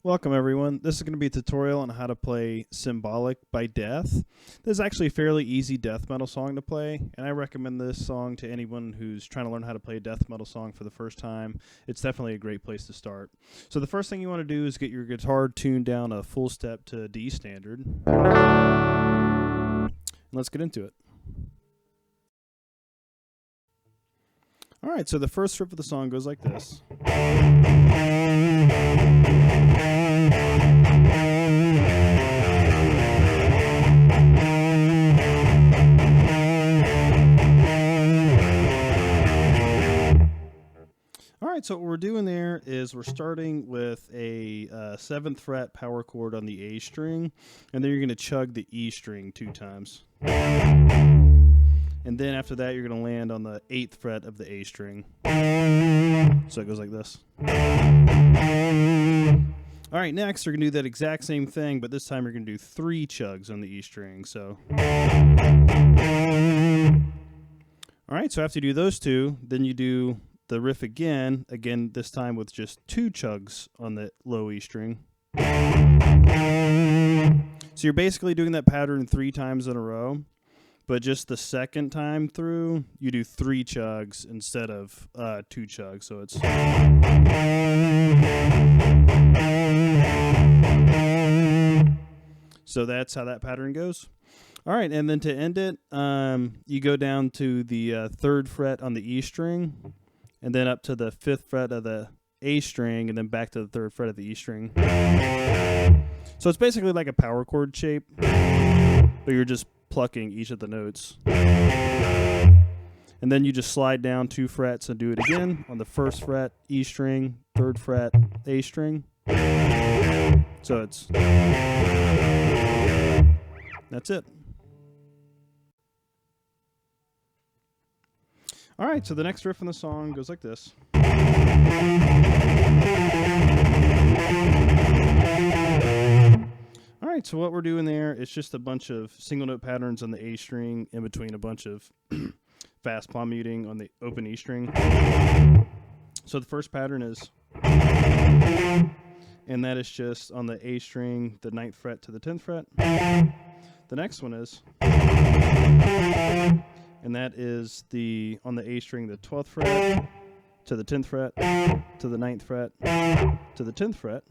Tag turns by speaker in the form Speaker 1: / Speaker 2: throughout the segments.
Speaker 1: Welcome everyone. This is going to be a tutorial on how to play Symbolic by Death. This is actually a fairly easy death metal song to play, and I recommend this song to anyone who's trying to learn how to play a death metal song for the first time. It's definitely a great place to start. So the first thing you want to do is get your guitar tuned down a full step to D standard. And let's get into it. Alright, so the first riff of the song goes like this. Alright, so what we're doing there is we're starting with a 7th fret power chord on the A string, and then you're going to chug the E string 2 times. And then after that, you're going to land on the 8th fret of the A string. So it goes like this. All right, next, you're going to do that exact same thing, but this time you're going to do 3 chugs on the E string. So, all right, so after you do those 2, then you do the riff again, this time with just 2 chugs on the low E string. So you're basically doing that pattern 3 times in a row. But just the second time through, you do 3 chugs instead of 2 chugs. So it's... So that's how that pattern goes. All right, and then to end it, you go down to the 3rd fret on the E string, and then up to the 5th fret of the A string, and then back to the 3rd fret of the E string. So it's basically like a power chord shape, but you're just plucking each of the notes. And then you just slide down 2 frets and do it again on the 1st fret, E string, 3rd fret, A string. So it's... That's it. Alright, so the next riff in the song goes like this. Alright, so what we're doing there is just a bunch of single note patterns on the A string in between a bunch of fast palm muting on the open E string. So the first pattern is, and that is just on the A string, the 9th fret to the 10th fret. The next one is, and that is on the A string, the 12th fret to the 10th fret to the 9th fret to the 10th fret.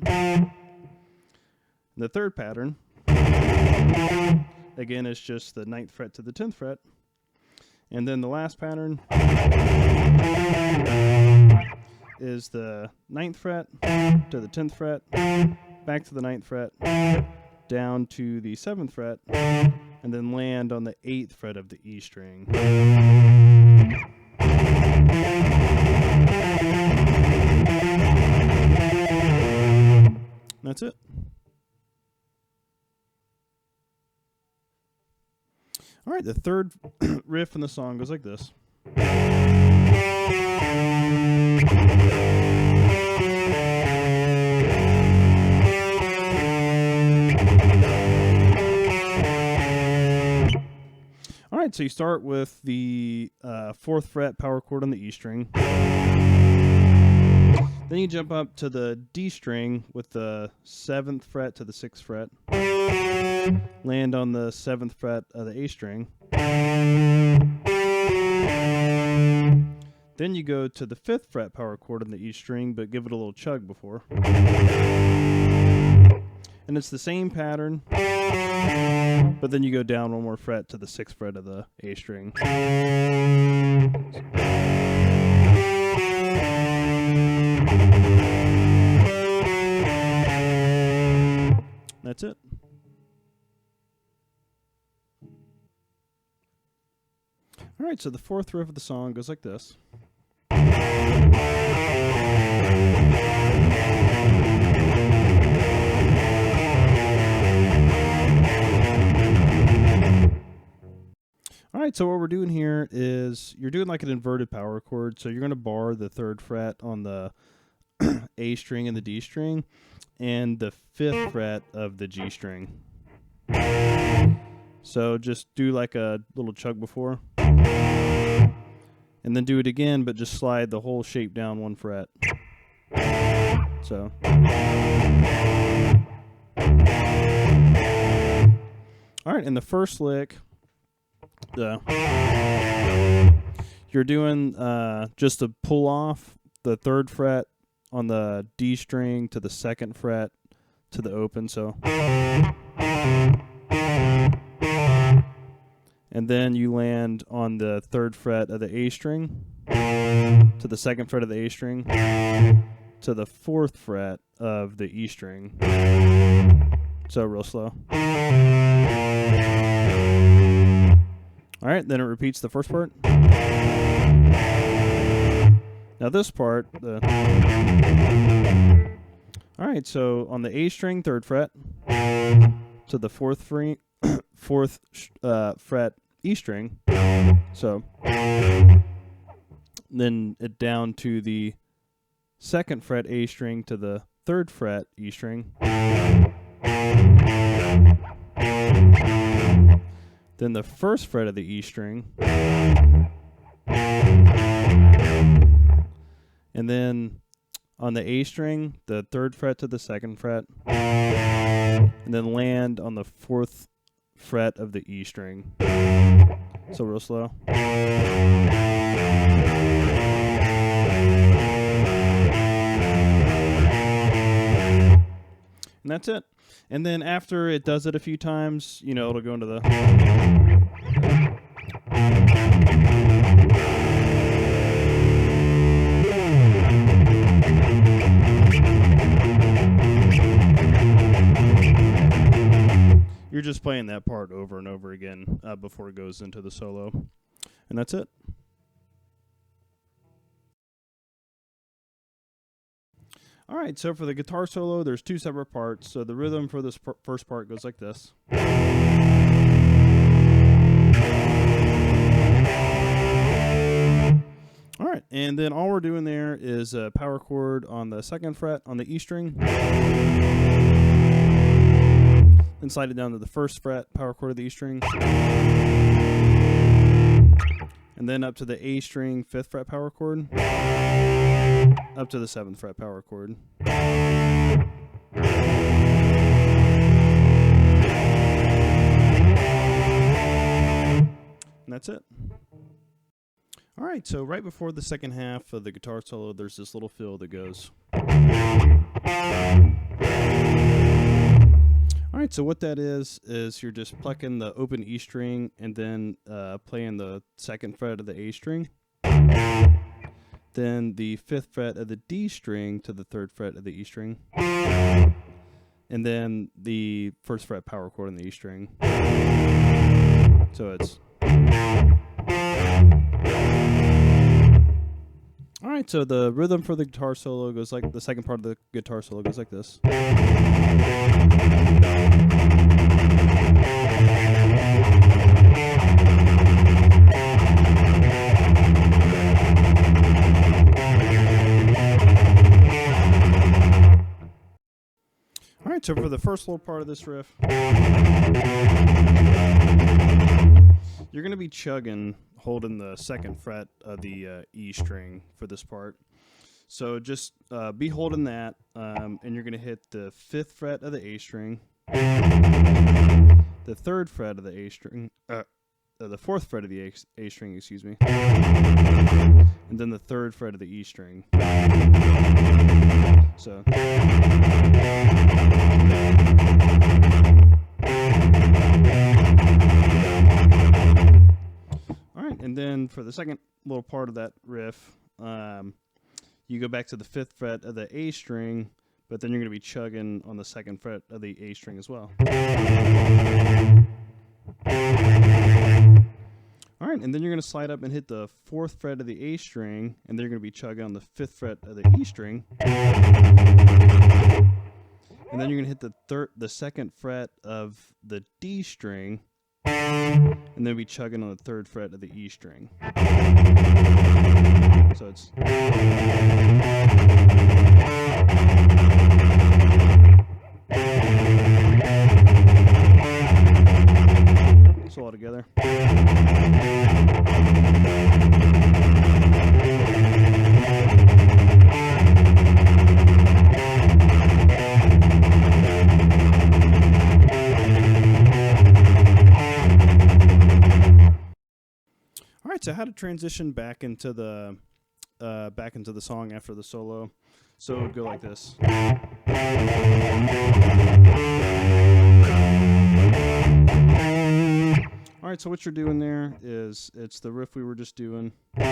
Speaker 1: The third pattern, again, is just the 9th fret to the 10th fret. And then the last pattern is the 9th fret to the 10th fret, back to the 9th fret, down to the 7th fret, and then land on the 8th fret of the E string. That's it. All right, the third riff in the song goes like this. All right, so you start with the 4th fret power chord on the E string. Then you jump up to the D string with the 7th fret to the 6th fret. Land on the 7th fret of the A string. Then you go to the 5th fret power chord on the E string, but give it a little chug before. And it's the same pattern, but then you go down 1 more fret to the 6th fret of the A string. That's it. All right, so the 4th riff of the song goes like this. All right, so what we're doing here is you're doing like an inverted power chord. So you're going to bar the 3rd fret on the A string and the D string, and the 5th fret of the G string. So just do like a little chug before. And then do it again, but just slide the whole shape down 1 fret. So. All right, in the first lick, you're doing just to pull off the 3rd fret on the D string to the 2nd fret to the open, so. And then you land on the 3rd fret of the A string to the 2nd fret of the A string to the 4th fret of the E string. So real slow. All right, then it repeats the first part. Now this part, all right, so on the A string, 3rd fret to the 4th fret E string. So then it down to the 2nd fret A string to the 3rd fret E string. Then the 1st fret of the E string. And then on the A string, the 3rd fret to the 2nd fret. And then land on the 4th fret of the E string. So real slow. And that's it. And then after it does it a few times, you know, it'll go into the... You're just playing that part over and over again before it goes into the solo. And that's it. All right, so for the guitar solo, there's 2 separate parts. So the rhythm for this first part goes like this. All right, and then all we're doing there is a power chord on the 2nd fret on the E string. Then slide it down to the 1st fret, power chord of the E string. And then up to the A string, 5th fret power chord. Up to the 7th fret power chord. And that's it. All right, so right before the second half of the guitar solo, there's this little fill that goes. All right, so what that is you're just plucking the open E string and then playing the 2nd fret of the A string. Then the 5th fret of the D string to the 3rd fret of the E string. And then the 1st fret power chord on the E string. So it's... All right, so the rhythm for the guitar solo goes like, the second part of the guitar solo goes like this. All right, so for the first little part of this riff, you're going to be chugging, holding the 2nd fret of the E string for this part. So just be holding that, and you're going to hit the 5th fret of the A string, the 3rd fret of the A string, the 4th fret of the A string, excuse me, and then the 3rd fret of the E string. So. All right, and then for the second little part of that riff, you go back to the 5th fret of the A string, but then you're going to be chugging on the 2nd fret of the A string as well. All right, and then you're going to slide up and hit the 4th fret of the A string, and then you're going to be chugging on the 5th fret of the E string. And then you're going to hit the 2nd fret of the D string, and then be chugging on the 3rd fret of the E string. So it's... So all together. to how to transition back into the song after the solo. So it would go like this. All right, so what you're doing there is it's the riff we were just doing. But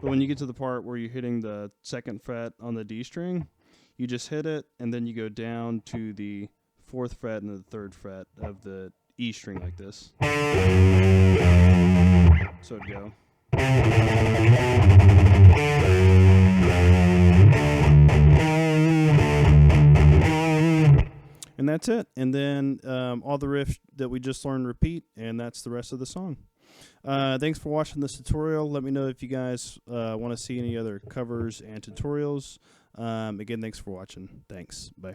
Speaker 1: when you get to the part where you're hitting the 2nd fret on the D string, you just hit it, and then you go down to the 4th fret and the 3rd fret of the E string like this. So it'd go. And that's it. And then all the riffs that we just learned repeat, and that's the rest of the song. Thanks for watching this tutorial. Let me know if you guys want to see any other covers and tutorials. Again, thanks for watching. Thanks. Bye.